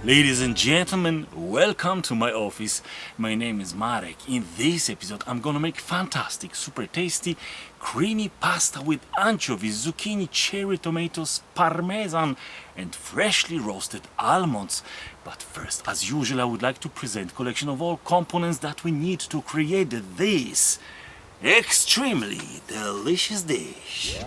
Ladies and gentlemen, welcome to my office. My name is Marek. In this episode, I'm gonna make fantastic, super tasty, creamy pasta with anchovies, zucchini, cherry tomatoes, parmesan, and freshly roasted almonds. But first, as usual, I would like to present a collection of all components that we need to create this extremely delicious dish.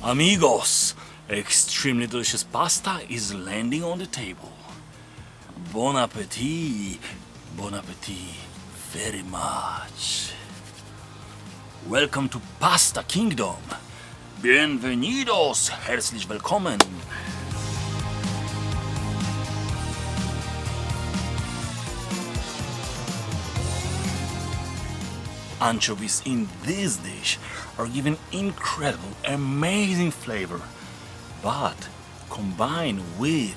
Amigos, extremely delicious pasta is landing on the table. Bon appetit, bon appetit, very much. Welcome to Pasta Kingdom. Bienvenidos, herzlich willkommen. Anchovies in this dish are given incredible, amazing flavor, but combined with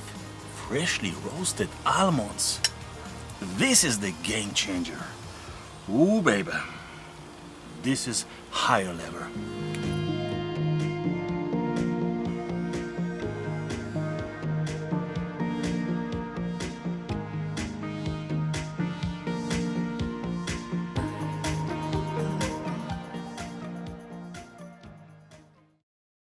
freshly roasted almonds, this is the game changer. Ooh, baby, this is higher level.